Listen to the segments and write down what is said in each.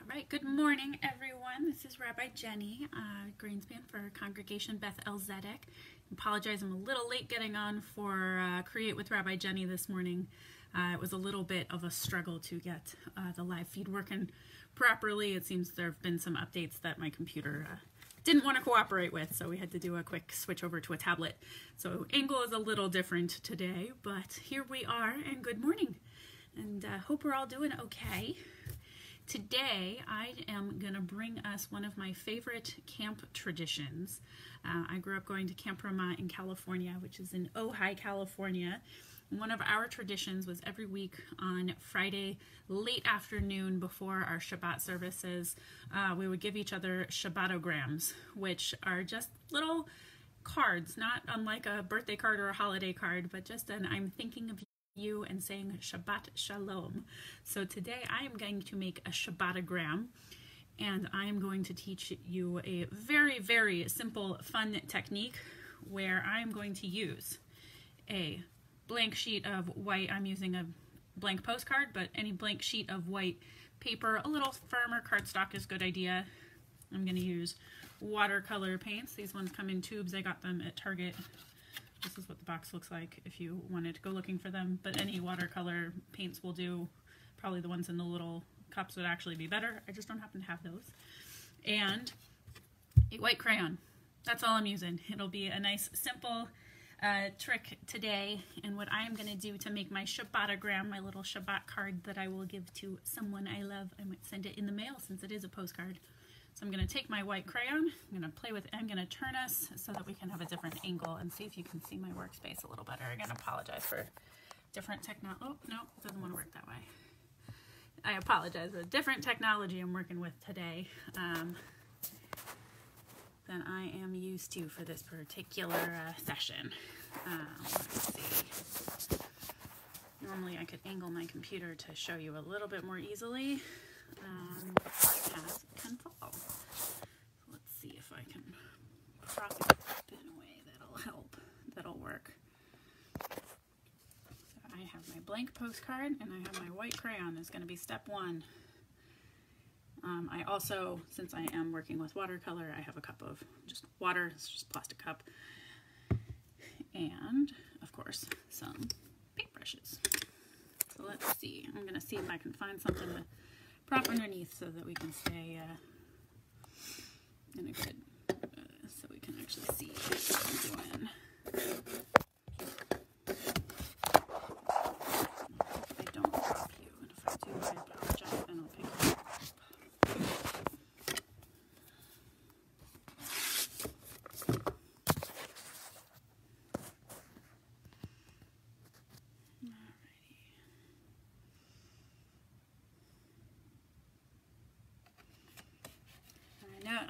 right, good morning, everyone. This is Rabbi Jenni, Greenspan for Congregation Beth-El Zedek. Apologize, I'm a little late getting on for Create with Rabbi Jenni this morning. It was a little bit of a struggle to get the live feed working properly. It seems there have been some updates that my computer didn't want to cooperate with, so we had to do a quick switch over to a tablet. So angle is a little different today, but here we are, and good morning. And hope we're all doing okay. Today, I am going to bring us one of my favorite camp traditions. I grew up going to Camp Ramah in California, which is in Ojai, California. One of our traditions was every week on Friday late afternoon before our Shabbat services, we would give each other Shabbatograms, which are just little cards, not unlike a birthday card or a holiday card, but just an I'm thinking of you and saying Shabbat Shalom. So today I am going to make a Shabbatogram, and I am going to teach you a very, very simple, fun technique where I am going to use a blank sheet of white. I'm using a blank postcard, but any blank sheet of white paper, a little firmer cardstock is a good idea. I'm going to use watercolor paints. These ones come in tubes. I got them at Target. This is what the box looks like if you wanted to go looking for them, but any watercolor paints will do. Probably the ones in the little cups would actually be better. I just don't happen to have those. And a white crayon. That's all I'm using. It'll be a nice, simple trick today. And what I am going to do to make my Shabbatogram, my little Shabbat card that I will give to someone I love, I might send it in the mail since it is a postcard. So I'm going to take my white crayon, I'm going to play with it, I'm going to turn us so that we can have a different angle and see if you can see my workspace a little better. Again, apologize for different technology. Oh, no, it doesn't want to work that way. I apologize. A different technology I'm working with today than I am used to for this particular session. Let's see. Normally I could angle my computer to show you a little bit more easily. As can fall. Let's see if I can prop it in a way that'll help, that'll work. So I have my blank postcard and I have my white crayon. Is going to be step one. I also, since I am working with watercolor, I have a cup of just water. It's just a plastic cup. And, of course, some paintbrushes. So let's see. I'm going to see if I can find something to prop underneath so that we can stay in a good, so we can actually see what I'm doing. I don't prop you, and if I do, I apologize, and I'll pick you up.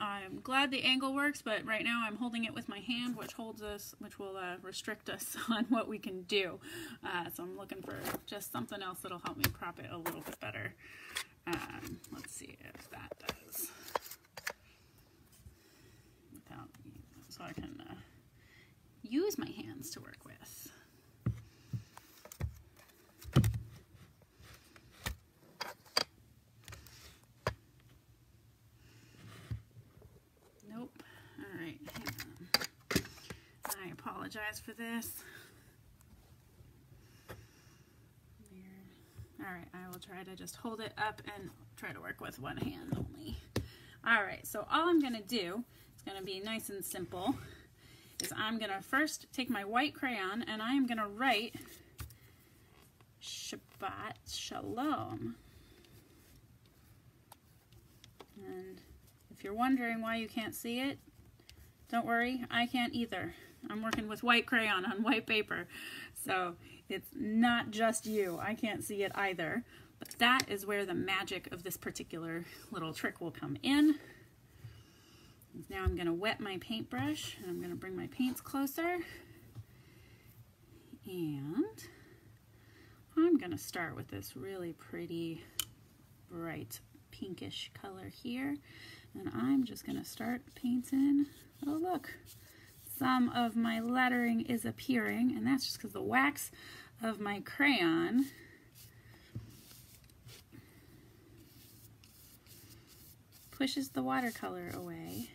I'm glad the angle works, but right now I'm holding it with my hand, which holds us, which will restrict us on what we can do. So I'm looking for just something else that'll help me prop it a little bit better. Let's see if that does. Without, so I can use my hands to work with. I apologize for this. Weird. Alright, I will try to just hold it up and try to work with one hand only. Alright, so all I'm going to do, it's going to be nice and simple, is I'm going to first take my white crayon and I am going to write Shabbat Shalom. And if you're wondering why you can't see it, don't worry, I can't either. I'm working with white crayon on white paper, so it's not just you. I can't see it either. But that is where the magic of this particular little trick will come in. Now I'm going to wet my paintbrush, and I'm going to bring my paints closer. And I'm going to start with this really pretty, bright, pinkish color here. And I'm just going to start painting. Oh, look. Some of my lettering is appearing, and that's just because the wax of my crayon pushes the watercolor away.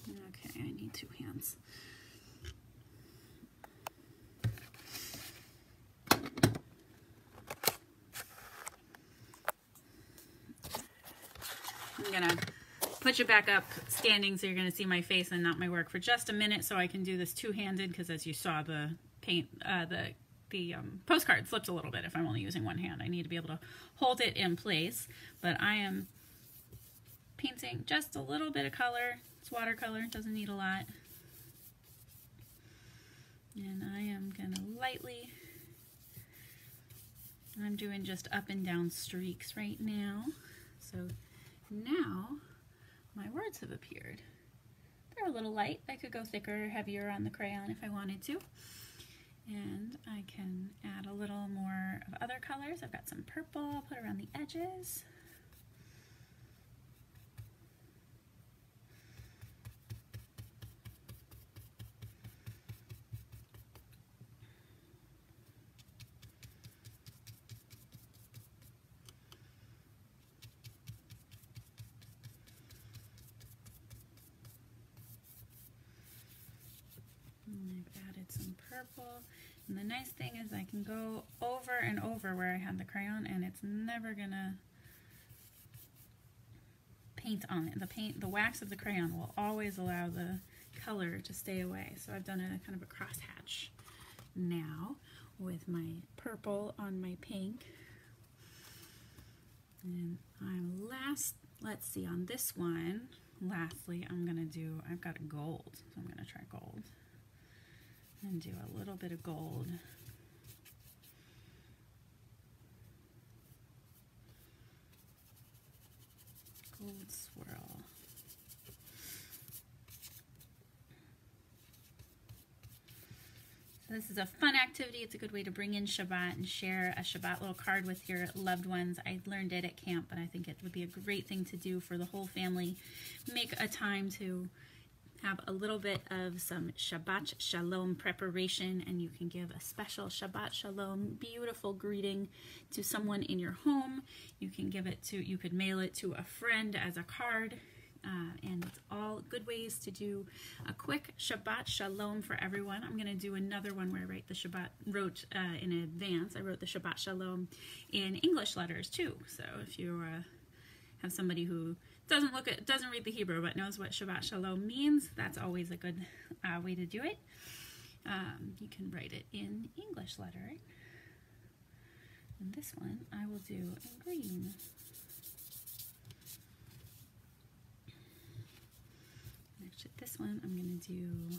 Okay, I need 2 hands. I'm gonna put you back up standing so you're gonna see my face and not my work for just a minute so I can do this two-handed, because as you saw, the paint, the postcard slips a little bit if I'm only using one hand. I need to be able to hold it in place, but I am painting just a little bit of color. It's watercolor, doesn't need a lot. And I am gonna lightly, I'm doing just up and down streaks right now. So now my words have appeared. They're a little light. I could go thicker or heavier on the crayon if I wanted to. And I can add a little more of other colors. I've got some purple, I'll put around the edges. And I've added some purple. And the nice thing is I can go over and over where I had the crayon, and it's never gonna paint on it. The wax of the crayon will always allow the color to stay away. So I've done a kind of a crosshatch now with my purple on my pink. And let's see, on this one, lastly, I've got a gold, so I'm gonna try gold. And do a little bit of gold. Gold swirl. So this is a fun activity. It's a good way to bring in Shabbat and share a Shabbat little card with your loved ones. I learned it at camp, but I think it would be a great thing to do for the whole family. Make a time to have a little bit of some Shabbat Shalom preparation, and you can give a special Shabbat Shalom beautiful greeting to someone in your home. You can you could mail it to a friend as a card, and it's all good ways to do a quick Shabbat Shalom for everyone. I'm going to do another one where I write the wrote in advance. I wrote the Shabbat Shalom in English letters too. So if you have somebody who doesn't read the Hebrew but knows what Shabbat Shalom means, that's always a good way to do it. You can write it in English lettering. And this one I will do in green. Actually, this one I'm going to do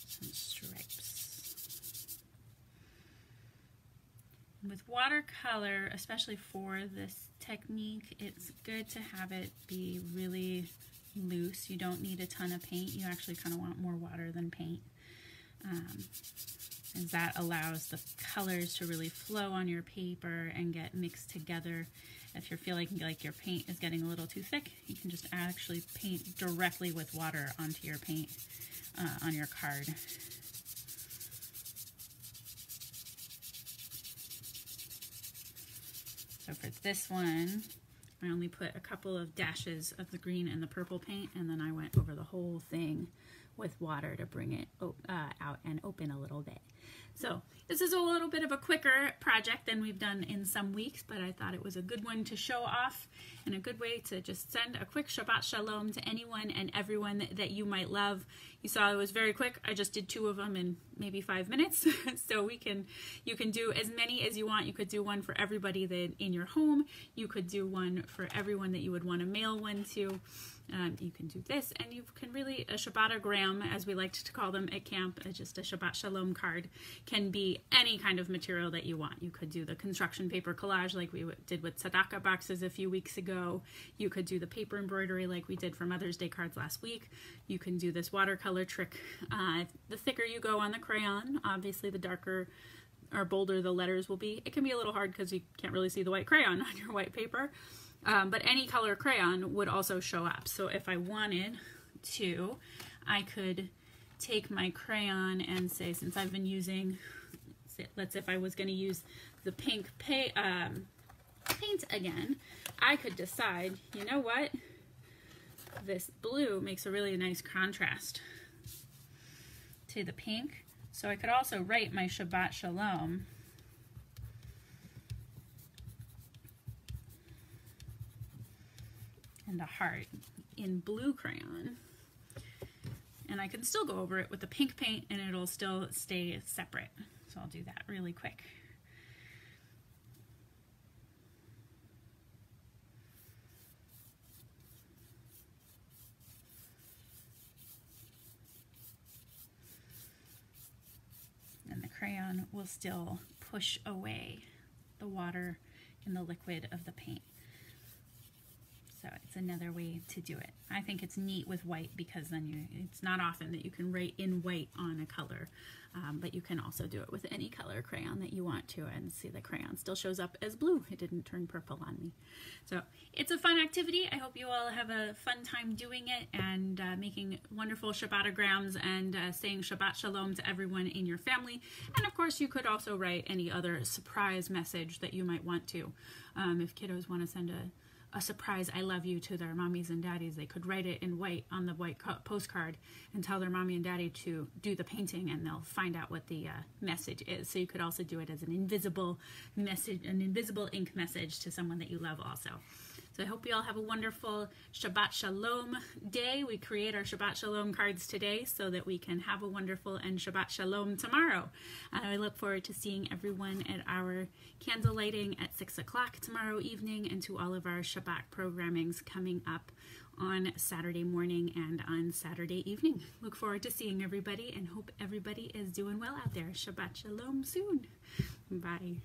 some stripes. With watercolor, especially for this technique, it's good to have it be really loose. You don't need a ton of paint. You actually kind of want more water than paint. And that allows the colors to really flow on your paper and get mixed together. If you're feeling like your paint is getting a little too thick, you can just actually paint directly with water onto your paint on your card. So for this one, I only put a couple of dashes of the green and the purple paint, and then I went over the whole thing with water to bring it out and open a little bit. So this is a little bit of a quicker project than we've done in some weeks, but I thought it was a good one to show off and a good way to just send a quick Shabbat Shalom to anyone and everyone that you might love. You saw it was very quick. I just did 2 of them in maybe 5 minutes. So you can do as many as you want. You could do one for everybody in your home. You could do one for everyone that you would want to mail one to. You can do this, and you can really, a Shabbatogram, as we liked to call them at camp, just a Shabbat Shalom card, can be any kind of material that you want. You could do the construction paper collage like we did with tzedakah boxes a few weeks ago. You could do the paper embroidery like we did for Mother's Day cards last week. You can do this watercolor trick. The thicker you go on the crayon, obviously the darker or bolder the letters will be. It can be a little hard because you can't really see the white crayon on your white paper. But any color crayon would also show up. So if I wanted to, I could take my crayon and say, since I've been using, let's say if I was going to use the pink paint again, I could decide, you know what? This blue makes a really nice contrast to the pink. So I could also write my Shabbat Shalom and a heart in blue crayon. And I can still go over it with the pink paint and it'll still stay separate. So I'll do that really quick. And the crayon will still push away the water and the liquid of the paint. So it's another way to do it. I think it's neat with white because then it's not often that you can write in white on a color, but you can also do it with any color crayon that you want to, and see the crayon still shows up as blue. It didn't turn purple on me. So it's a fun activity. I hope you all have a fun time doing it and making wonderful Shabbatograms and saying Shabbat Shalom to everyone in your family. And of course you could also write any other surprise message that you might want to. If kiddos want to send a surprise I love you to their mommies and daddies, they could write it in white on the white postcard and tell their mommy and daddy to do the painting, and they'll find out what the message is. So you could also do it as an invisible message, an invisible ink message to someone that you love also. So I hope you all have a wonderful Shabbat Shalom day. We create our Shabbat Shalom cards today so that we can have a wonderful and Shabbat Shalom tomorrow. I look forward to seeing everyone at our candle lighting at 6 o'clock tomorrow evening, and to all of our Shabbat programmings coming up on Saturday morning and on Saturday evening. Look forward to seeing everybody and hope everybody is doing well out there. Shabbat Shalom soon. Bye.